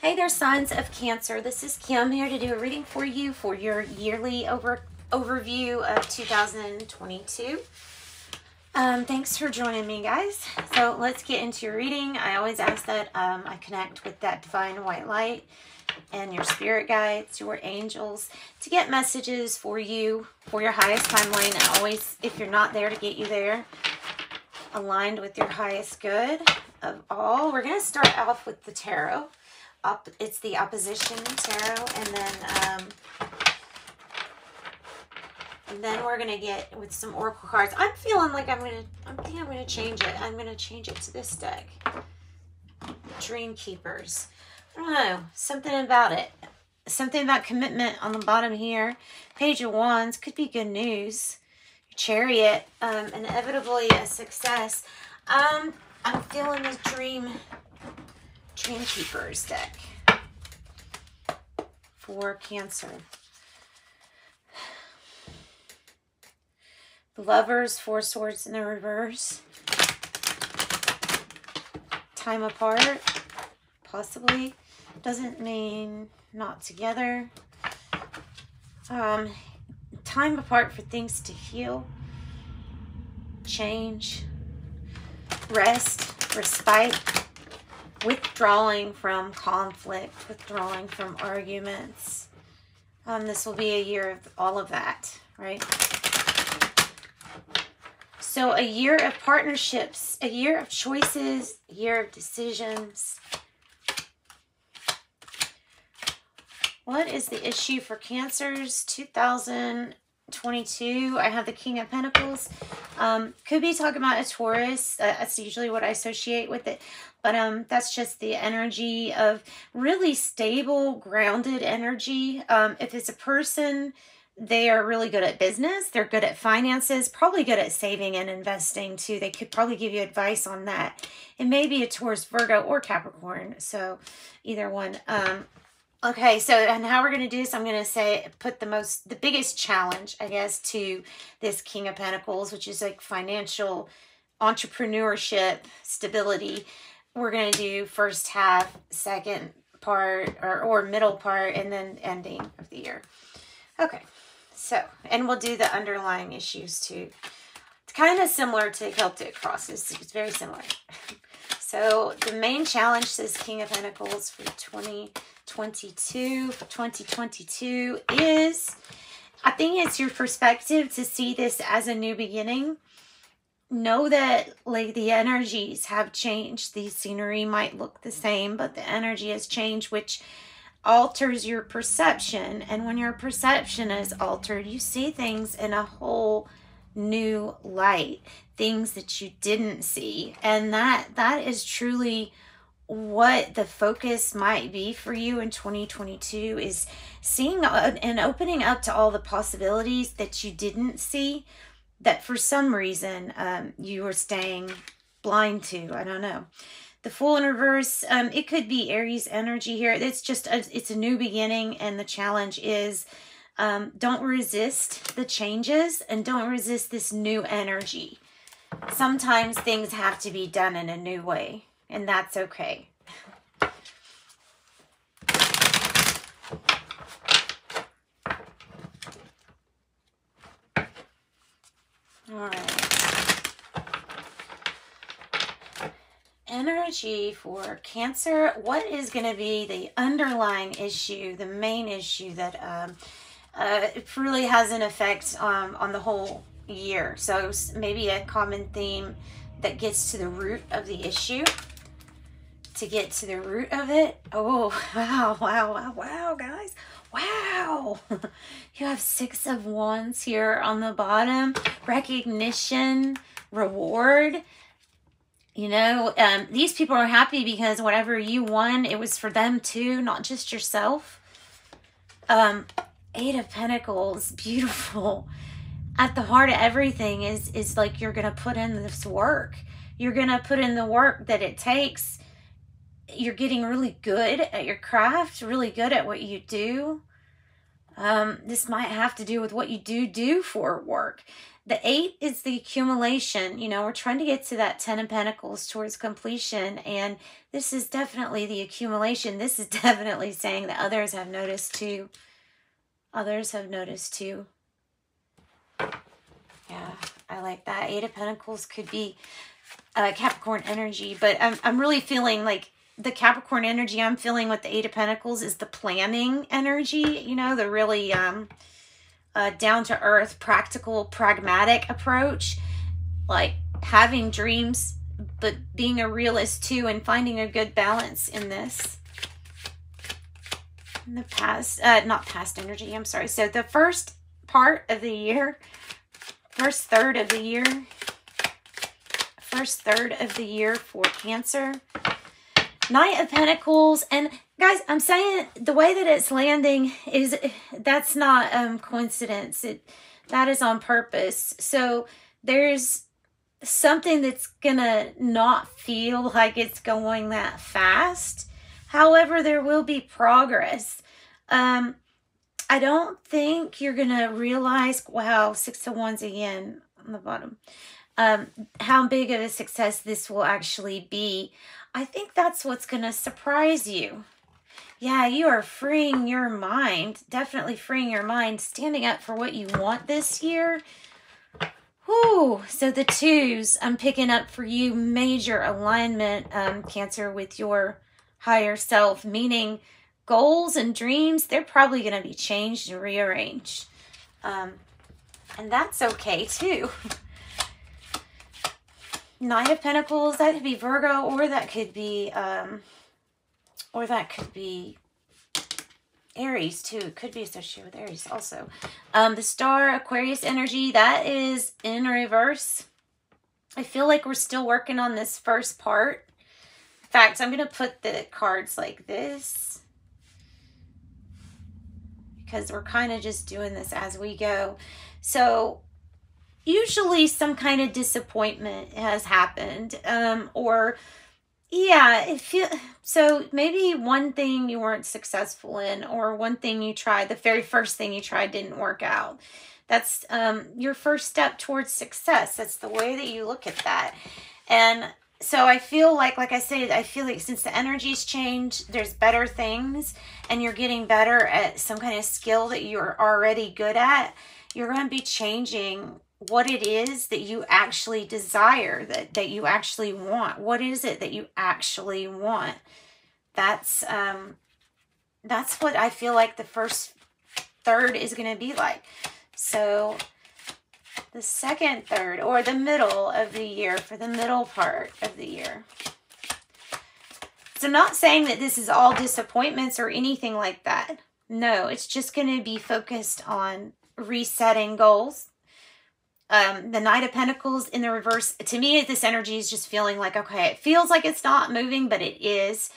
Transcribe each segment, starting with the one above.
Hey there, signs of Cancer. This is Kim here to do a reading for you for your yearly overview of 2022. Thanks for joining me, guys. So let's get into your reading. I always ask that I connect with that divine white light and your spirit guides, your angels, to get messages for you, for your highest timeline. And always, if you're not there, to get you there, aligned with your highest good of all. We're going to start off with the tarot. It's the opposition tarot, and then we're gonna get with some oracle cards. I'm feeling like I think I'm gonna change it. I'm gonna change it to this deck, Dream Keepers. I don't know, something about it, something about commitment on the bottom here. Page of Wands could be good news. Chariot, inevitably a success. I'm feeling this Dream Keepers deck for Cancer. The Lovers, Four Swords in the reverse. Time apart, possibly. Doesn't mean not together. Time apart for things to heal, change, rest, respite. Withdrawing from conflict, withdrawing from arguments. This will be a year of all of that, right? So a year of partnerships, a year of choices, a year of decisions. What is the issue for Cancers 2022? I have the King of Pentacles. Could be talking about a Taurus. That's usually what I associate with it. But that's just the energy of really stable, grounded energy. If it's a person, they are really good at business. They're good at finances, probably good at saving and investing too. They could probably give you advice on that. It may be a Taurus, Virgo, or Capricorn. So either one. Okay, so and how we're going to do this, I'm going to say put the biggest challenge, I guess, to this King of Pentacles, which is like financial entrepreneurship, stability. We're going to do first half, second part, or middle part, and then ending of the year. Okay, so, and we'll do the underlying issues too. It's kind of similar to Celtic crosses. It's very similar. So the main challenge says King of Pentacles for 2022 is, I think it's your perspective to see this as a new beginning. Know that like the energies have changed. The scenery might look the same, but the energy has changed, which alters your perception. And when your perception is altered, you see things in a whole new light, things that you didn't see. And that is truly what the focus might be for you in 2022, is seeing and opening up to all the possibilities that you didn't see, that for some reason you were staying blind to. I don't know. The Fool in reverse, it could be Aries energy here. It's just it's a new beginning, and the challenge is don't resist the changes and don't resist this new energy. Sometimes things have to be done in a new way, and that's okay. All right. Energy for Cancer. What is going to be the underlying issue, the main issue that it really has an effect on the whole year? So maybe a common theme that gets to the root of the issue. To get to the root of it. Oh, wow, guys. Wow. You have Six of Wands here on the bottom. Recognition, reward. You know, these people are happy because whatever you won, it was for them too, not just yourself. Eight of Pentacles, beautiful. At the heart of everything is like you're going to put in this work. You're going to put in the work that it takes. You're getting really good at your craft, really good at what you do. This might have to do with what you do for work. The 8 is the accumulation. You know, we're trying to get to that 10 of Pentacles towards completion. And this is definitely the accumulation. This is definitely saying that others have noticed too. Others have noticed too. Yeah, I like that. 8 of Pentacles could be Capricorn energy. But I'm really feeling like the Capricorn energy I'm feeling with the 8 of Pentacles is the planning energy. You know, the really down-to-earth, practical, pragmatic approach. Like having dreams, but being a realist too, and finding a good balance in this. In the past, not past energy, I'm sorry. So the first part of the year, first third of the year for Cancer. Knight of Pentacles. And guys, I'm saying the way that it's landing is, that's not coincidence. That is on purpose. So there's something that's gonna not feel like it's going that fast. However, there will be progress. I don't think you're gonna realize, wow, 6 of Wands again on the bottom, how big of a success this will actually be. I think that's what's going to surprise you. Yeah, you are freeing your mind. Definitely freeing your mind. Standing up for what you want this year. Whew. So the 2s, I'm picking up for you major alignment, Cancer, with your higher self. Meaning goals and dreams, they're probably going to be changed and rearranged. And that's okay too. Knight of Pentacles, that could be Virgo, or that could be Aries too. It could be associated with Aries also. The Star, Aquarius energy, that is in reverse. I feel like we're still working on this first part. In fact, I'm going to put the cards like this, because we're kind of just doing this as we go. So usually some kind of disappointment has happened, or yeah, so maybe one thing you weren't successful in, or one thing you tried, the very first thing you tried didn't work out. That's your first step towards success. That's the way that you look at that. And so I feel like I said, I feel like since the energy's changed, there's better things, and you're getting better at some kind of skill that you're already good at. You're going to be changing what it is that you actually desire, that you actually want. What is it that you actually want? That's what I feel like the first third is going to be like. So the second third, or the middle of the year, for the middle part of the year. So I'm not saying that this is all disappointments or anything like that. No, it's just going to be focused on resetting goals. The Knight of Pentacles in the reverse, to me, this energy is just feeling like, okay, it feels like it's not moving, but it is.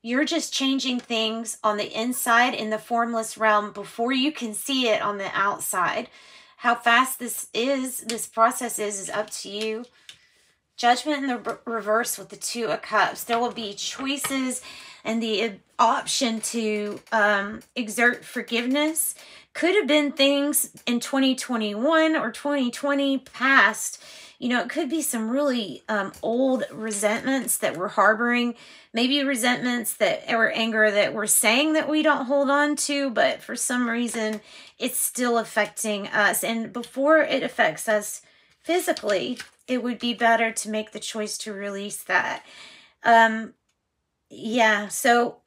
You're just changing things on the inside in the formless realm before you can see it on the outside. How fast this process is up to you. Judgment in the reverse with the 2 of Cups. There will be choices and the option to exert forgiveness. Could have been things in 2021 or 2020 past. You know, it could be some really old resentments that we're harboring. Maybe resentments that, or anger that we're saying that we don't hold on to, but for some reason it's still affecting us. And before it affects us physically, it would be better to make the choice to release that. Yeah, so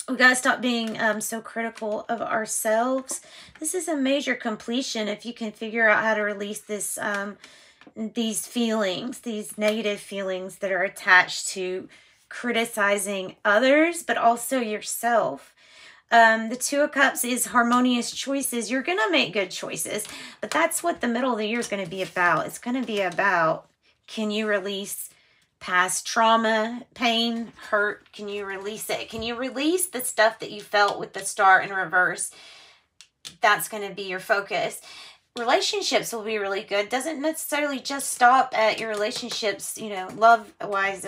we got to stop being so critical of ourselves. This is a major completion if you can figure out how to release this, these feelings, these negative feelings that are attached to criticizing others, but also yourself. The 2 of Cups is harmonious choices. You're going to make good choices, but that's what the middle of the year is going to be about. It's going to be about, can you release past trauma, pain, hurt? Can you release it? Can you release the stuff that you felt with the Star in reverse? That's going to be your focus. Relationships will be really good. Doesn't necessarily just stop at your relationships, you know, love-wise,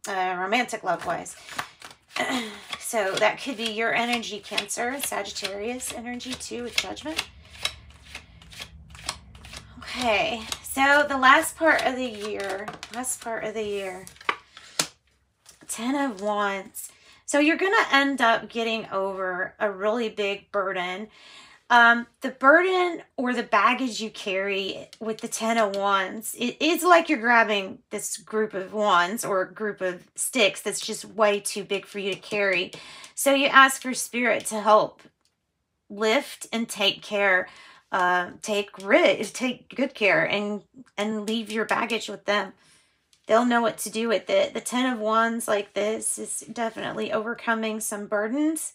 romantic love-wise. So that could be your energy, Cancer, Sagittarius energy too, with Judgment. Okay, so the last part of the year, 10 of Wands. So you're going to end up getting over a really big burden. The burden or the baggage you carry with the 10 of Wands, it's like you're grabbing this group of wands or a group of sticks that's just way too big for you to carry. So you ask for Spirit to help lift and take care, take good care and leave your baggage with them. They'll know what to do with it. The 10 of Wands like this is definitely overcoming some burdens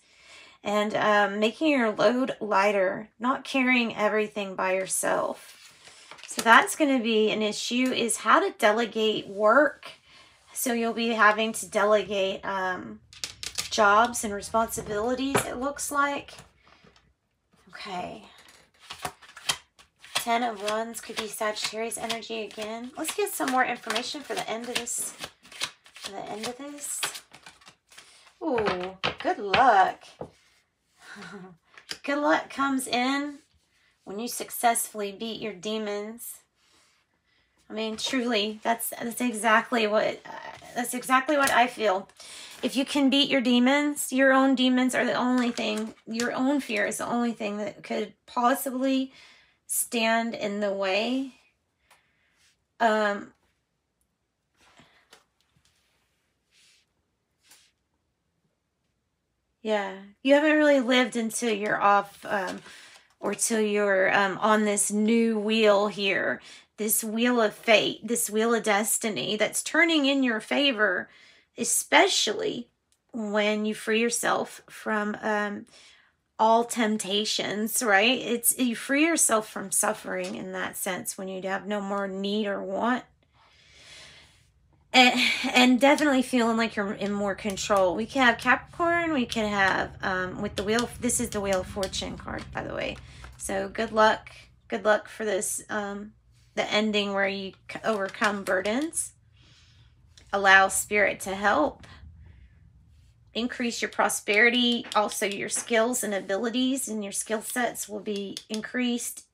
and making your load lighter, not carrying everything by yourself. So that's going to be an issue, is how to delegate work. So you'll be having to delegate jobs and responsibilities, it looks like. Okay. 10 of Wands could be Sagittarius energy again. Let's get some more information for the end of this. Ooh, good luck. Good luck comes in when you successfully beat your demons. I mean, truly, that's exactly what I feel. If you can beat your demons, your own demons are the only thing. Your own fear is the only thing that could possibly stand in the way. Yeah, you haven't really lived until you're off, or till you're on this new wheel here, this wheel of fate, this wheel of destiny that's turning in your favor, especially when you free yourself from all temptations, right? You free yourself from suffering in that sense when you have no more need or want. And definitely feeling like you're in more control. We can have Capricorn. We can have, with the wheel, this is the Wheel of Fortune card, by the way. So good luck. Good luck for this, the ending where you overcome burdens. Allow Spirit to help. Increase your prosperity. Also, your skills and abilities and your skill sets will be increased.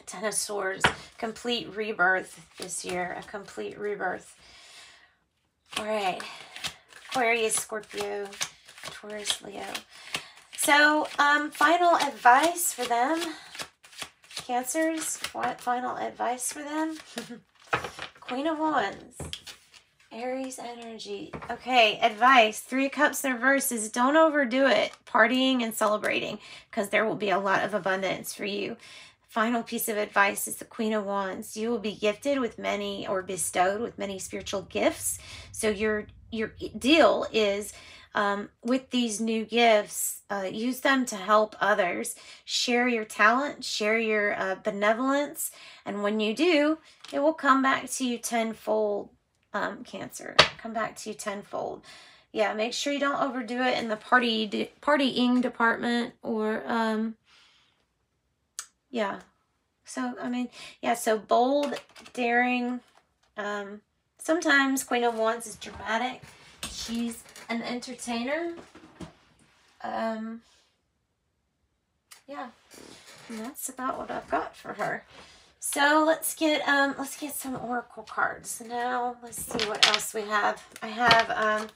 10 of Swords, complete rebirth this year, a complete rebirth. All right, Aquarius, Scorpio, Taurus, Leo. So, final advice for them, Cancers. What final advice for them? Queen of Wands, Aries energy. Okay, advice. 3 of Cups in reverse is don't overdo it, partying and celebrating, because there will be a lot of abundance for you. Final piece of advice is the Queen of Wands. You will be gifted with many, or bestowed with many spiritual gifts. So your deal is, with these new gifts, use them to help others. Share your talent, share your benevolence, and when you do, it will come back to you tenfold, Cancer. Come back to you tenfold. Yeah, make sure you don't overdo it in the partying department, or yeah. So, I mean, yeah, so bold, daring. Sometimes Queen of Wands is dramatic. She's an entertainer. Yeah. And that's about what I've got for her. So let's get some oracle cards. Now, let's see what else we have. I have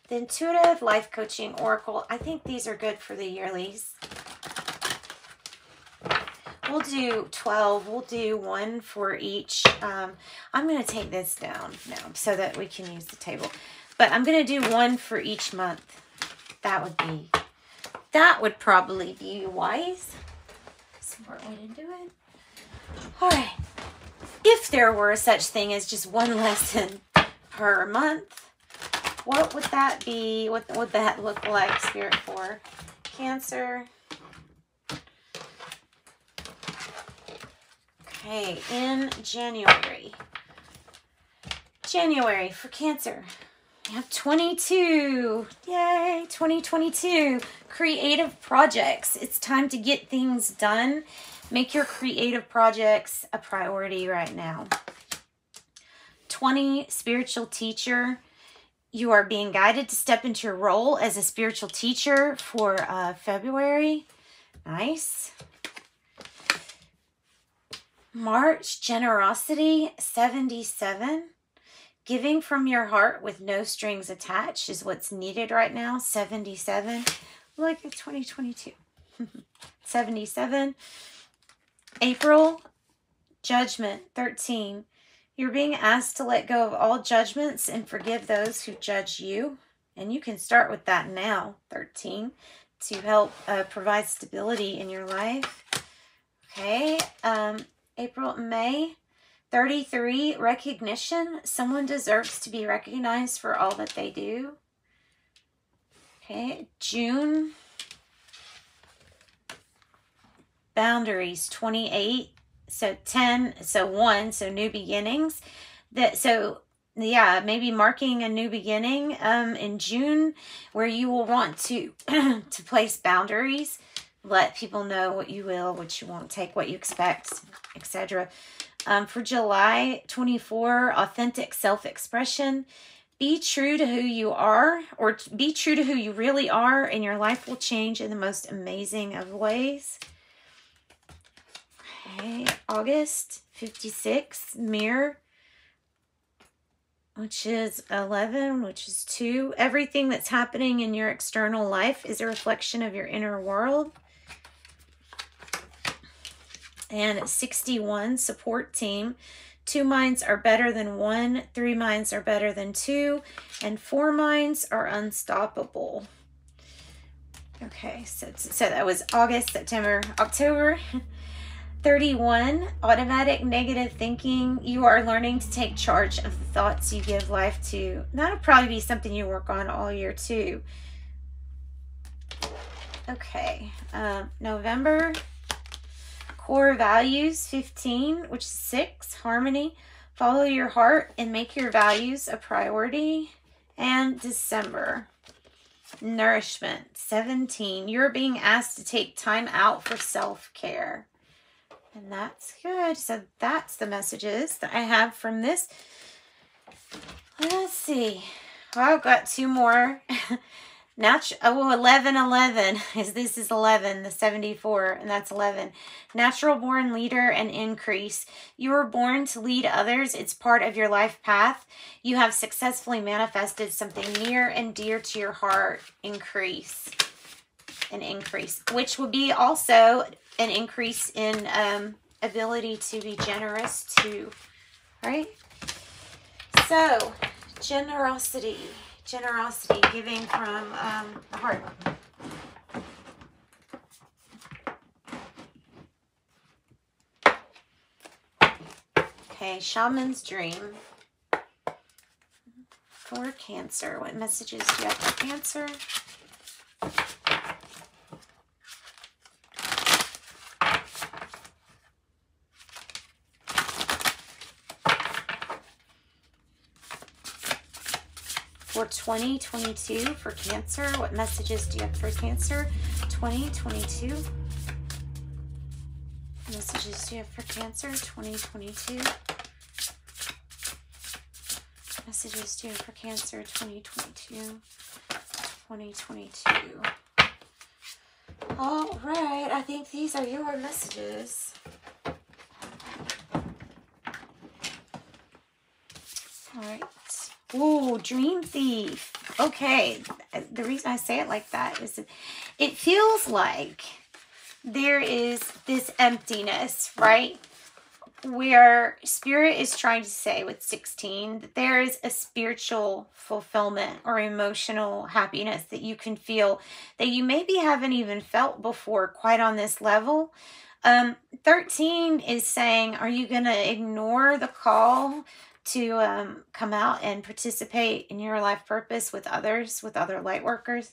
the Intuitive Life Coaching Oracle. I think these are good for the yearlies. We'll do 12. We'll do 1 for each. I'm going to take this down now so that we can use the table. But I'm going to do 1 for each month. That would probably be wise. Smart way to do it. All right. If there were such thing as just 1 lesson per month, what would that be? What would that look like, Spirit, for Cancer? Okay, in January for Cancer, we have 22. Yay, 2022. Creative projects. It's time to get things done. Make your creative projects a priority right now. 20, spiritual teacher. You are being guided to step into your role as a spiritual teacher for February. Nice. March, generosity, 77. Giving from your heart with no strings attached is what's needed right now, 77. Look at 2022. 77. April, judgment, 13. You're being asked to let go of all judgments and forgive those who judge you. And you can start with that now, 13, to help provide stability in your life. Okay. May, 33, recognition. Someone deserves to be recognized for all that they do. Okay. June, boundaries, 28. So 10, so 1, so new beginnings. Yeah, maybe marking a new beginning in June, where you will want to to place boundaries, let people know what you will, what you won't take, what you expect, etc. For July 24, authentic self-expression. Be true to who you are, or be true to who you really are, and your life will change in the most amazing of ways. Okay, August 56, mirror, which is 11, which is 2. Everything that's happening in your external life is a reflection of your inner world. And 61, support team. 2 minds are better than 1. 3 minds are better than 2. And 4 minds are unstoppable. Okay, so that was August, September, October. 31, automatic negative thinking. You are learning to take charge of the thoughts you give life to. That'll probably be something you work on all year too. Okay, November, core values, 15, which is 6, harmony. Follow your heart and make your values a priority. And December, nourishment, 17. You're being asked to take time out for self-care. And that's good. So that's the messages that I have from this. Let's see. Well, I've got 2 more. 11. This is 11, the 74, and that's 11. Natural born leader and increase. You were born to lead others. It's part of your life path. You have successfully manifested something near and dear to your heart. Increase. An increase, which would be also an increase in ability to be generous too, right? So, generosity, giving from the heart. Okay, shaman's dream. For Cancer, what messages do you have for Cancer? For 2022 for Cancer, what messages do you have for Cancer? 2022. What messages do you have for Cancer? 2022. What messages do you have for Cancer? 2022. 2022. All right, I think these are your messages. All right. Ooh, Dream Thief. Okay, the reason I say it like that is that it feels like there is this emptiness, right? Where Spirit is trying to say with 16 that there is a spiritual fulfillment or emotional happiness that you can feel that you maybe haven't even felt before quite on this level. 13 is saying, are you going to ignore the call to come out and participate in your life purpose with others, with other light workers?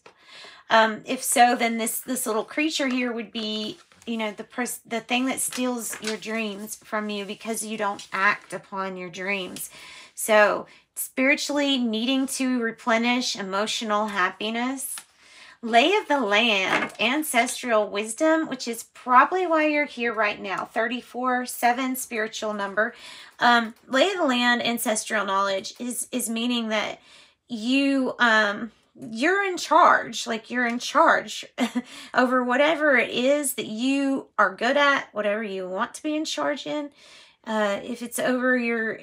If so, then this little creature here would be, you know, the thing that steals your dreams from you because you don't act upon your dreams. So spiritually needing to replenish emotional happiness, Lay of the land, ancestral wisdom, which is probably why you're here right now. 34-7 spiritual number. Lay of the land, ancestral knowledge is meaning that you're in charge. Like you're in charge over whatever it is that you are good at, whatever you want to be in charge in. If it's over your,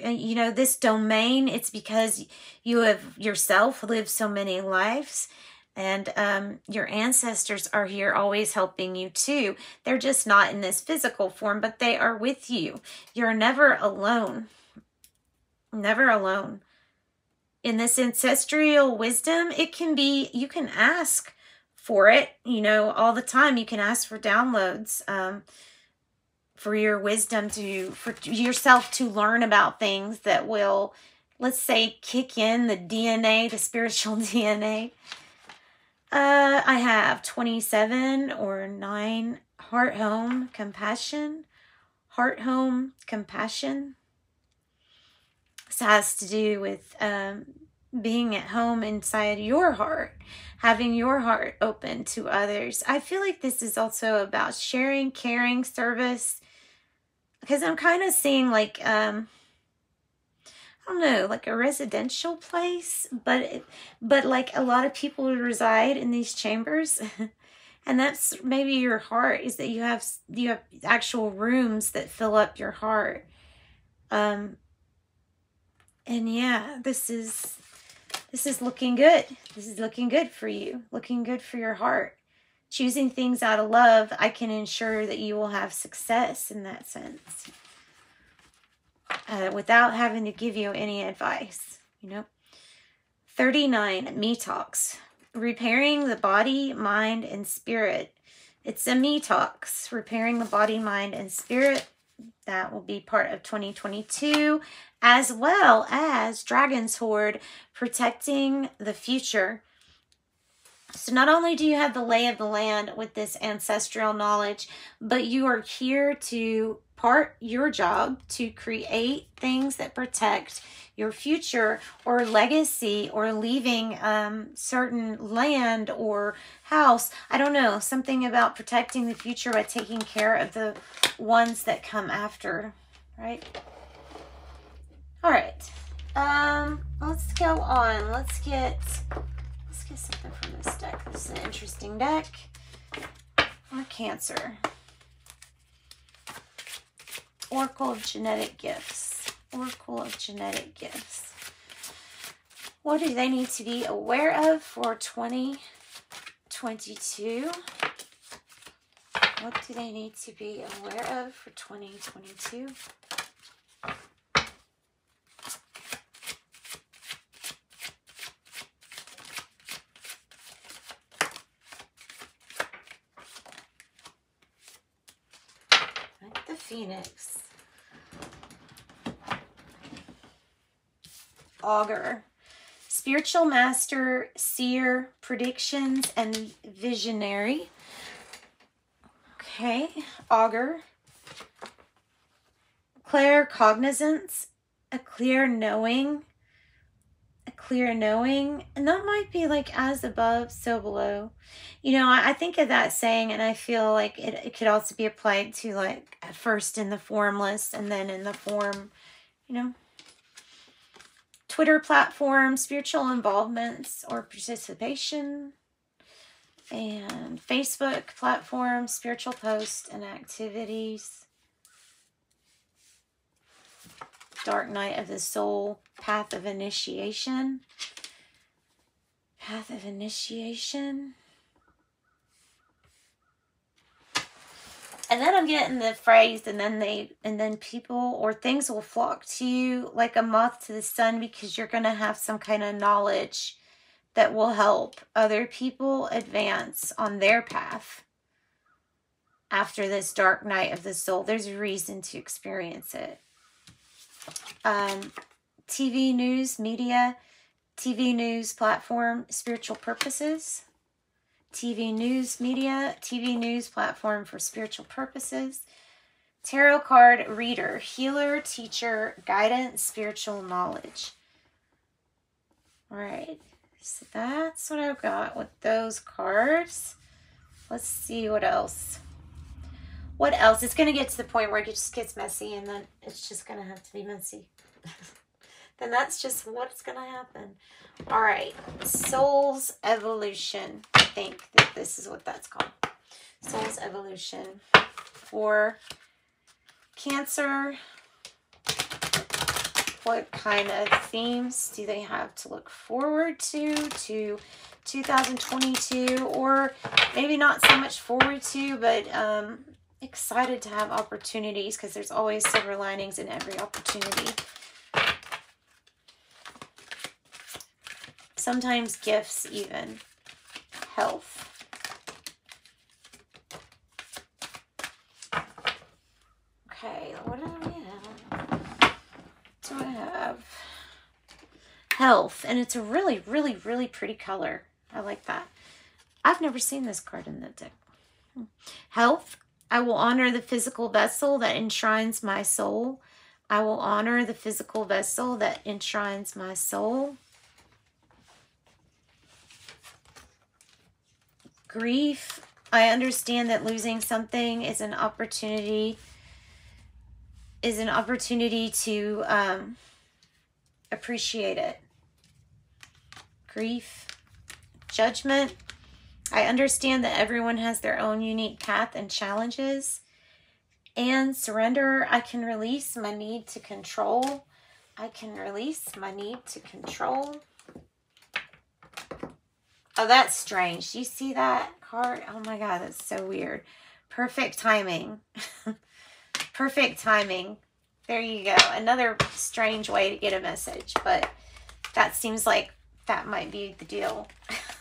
this domain, it's because you have yourself lived so many lives. And your ancestors are here always helping you too. They're just not in this physical form, but they are with you. You're never alone. Never alone. In this ancestral wisdom, it can be, you can ask for it, all the time. You can ask for downloads, for your wisdom for yourself to learn about things that will, let's say, kick in the DNA, the spiritual DNA. I have 27 or 9, heart home, compassion. Heart home, compassion. This has to do with being at home inside your heart, having your heart open to others. I feel like this is also about sharing, caring, service, because I'm kind of seeing like, I don't know, like a residential place, but like a lot of people reside in these chambers. And that's maybe your heart, is that you have actual rooms that fill up your heart. And yeah, this is looking good. This is looking good for you, looking good for your heart. Choosing things out of love, I can ensure that you will have success in that sense. Without having to give you any advice, 39, me talks. Repairing the body, mind, and spirit. It's a me talks. Repairing the body, mind, and spirit. That will be part of 2022. As well as Dragon's Hoard, protecting the future. So not only do you have the lay of the land with this ancestral knowledge, but you are here to your job to create things that protect your future or legacy, or leaving certain land or house. I don't know, something about protecting the future by taking care of the ones that come after, right? All right. Let's go on. Let's get something from this deck. This is an interesting deck. Or Cancer. Oracle of Genetic Gifts. Oracle of Genetic Gifts. What do they need to be aware of for 2022? What do they need to be aware of for 2022? Like the Phoenix. Augur. Spiritual master, seer, predictions, and visionary. Okay, augur. Claircognizance, a clear knowing. A clear knowing. And that might be like as above, so below. I think of that saying, and I feel like it could also be applied to like at first in the formless and then in the form, Twitter platform, spiritual involvements or participation, and Facebook platform, spiritual posts and activities. Dark night of the soul, path of initiation. Path of initiation. And then I'm getting the phrase, and then people or things will flock to you like a moth to the sun, because you're going to have some kind of knowledge that will help other people advance on their path. After this dark night of the soul, there's a reason to experience it. TV news, media, TV news platform, spiritual purposes. TV news media, TV news platform for spiritual purposes. Tarot card reader, healer, teacher, guidance, spiritual knowledge. All right. So that's what I've got with those cards. Let's see what else. What else? It's going to get to the point where it just gets messy, and then it's just going to have to be messy. Then that's just what's going to happen. All right. Soul's Evolution. I think that this is what that's called. Soul's Evolution. For Cancer, what kind of themes do they have to look forward to 2022? Or maybe not so much forward to, but excited to have opportunities, because there's always silver linings in every opportunity. Sometimes gifts even. Health. Okay, what do we have? Do I have? Health. And it's a really, really, really pretty color. I like that. I've never seen this card in the deck. Health. I will honor the physical vessel that enshrines my soul. I will honor the physical vessel that enshrines my soul. Grief. I understand that losing something is an opportunity to appreciate it. Grief. Judgment. I understand that everyone has their own unique path and challenges. And surrender. I can release my need to control. I can release my need to control. Oh, that's strange. Do you see that card? Oh my God, that's so weird. Perfect timing. Perfect timing. There you go. Another strange way to get a message, but that seems like that might be the deal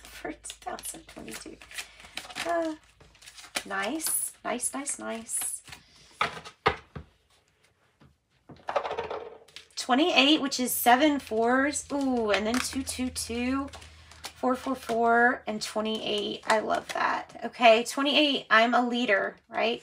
for 2022. Nice. Nice, nice, nice. 28, which is 7 4s. Ooh, and then 2 2 2. 4 4 4 and 28. I love that. Okay, 28. I'm a leader, right?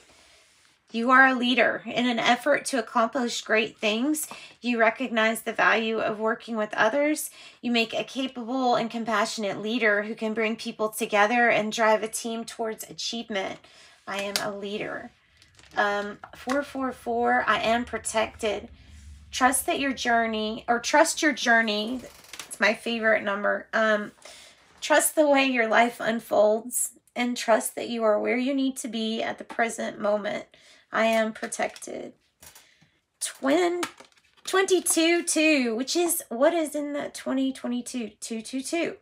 You are a leader. In an effort to accomplish great things, you recognize the value of working with others. You make a capable and compassionate leader who can bring people together and drive a team towards achievement. I am a leader. 4 4 4. I am protected. Trust that your journey, or trust your journey. It's my favorite number. Trust the way your life unfolds, and trust that you are where you need to be at the present moment. I am protected. 22 2, which is what is in the 2022 222.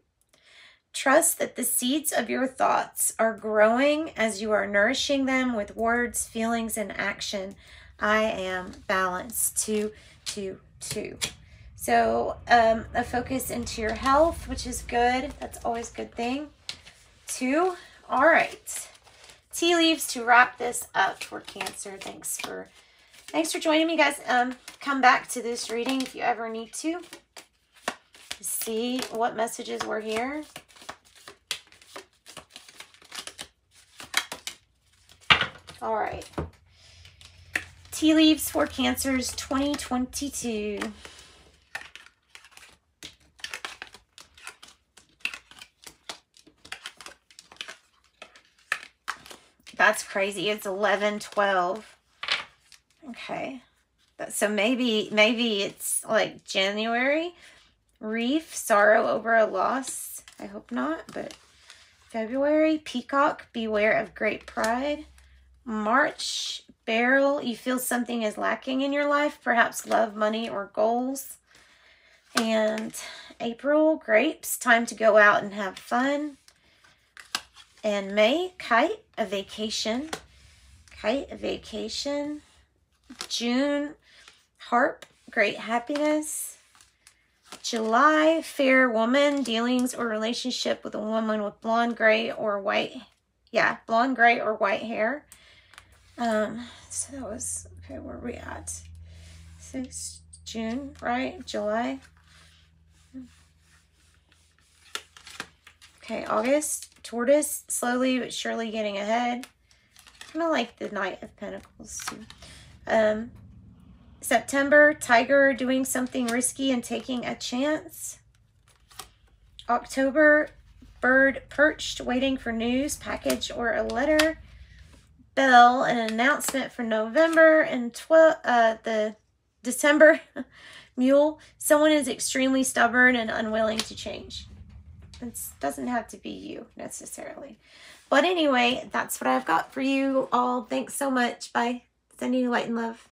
Trust that the seeds of your thoughts are growing as you are nourishing them with words, feelings, and action. I am balanced. 2 2 2. So a focus into your health, which is good. That's always a good thing. 2. All right. Tea leaves to wrap this up for Cancer. Thanks for joining me, guys. Come back to this reading if you ever need to see what messages were here. All right. Tea leaves for Cancer's 2022. That's crazy. It's 11/12. Okay. So maybe it's like January. Reef, sorrow over a loss. I hope not, but February, Peacock, beware of great pride. March, Beryl, you feel something is lacking in your life, perhaps love, money, or goals. And April, Grapes, time to go out and have fun. And May, Kite, a vacation. Kite, a vacation. June, Harp, great happiness. July, Fair Woman, dealings or relationship with a woman with blonde, gray, or white. Yeah, blonde, gray, or white hair. So that was, okay, where are we at? 6 June, right? July. Okay, August, Tortoise, slowly but surely getting ahead. Kind of like the Knight of Pentacles too. September, Tiger, doing something risky and taking a chance. October, bird perched, waiting for news, package, or a letter. Bell, an announcement for November. And the December, mule, someone is extremely stubborn and unwilling to change. It doesn't have to be you necessarily. But anyway, that's what I've got for you all. Thanks so much. Bye. Sending you light and love.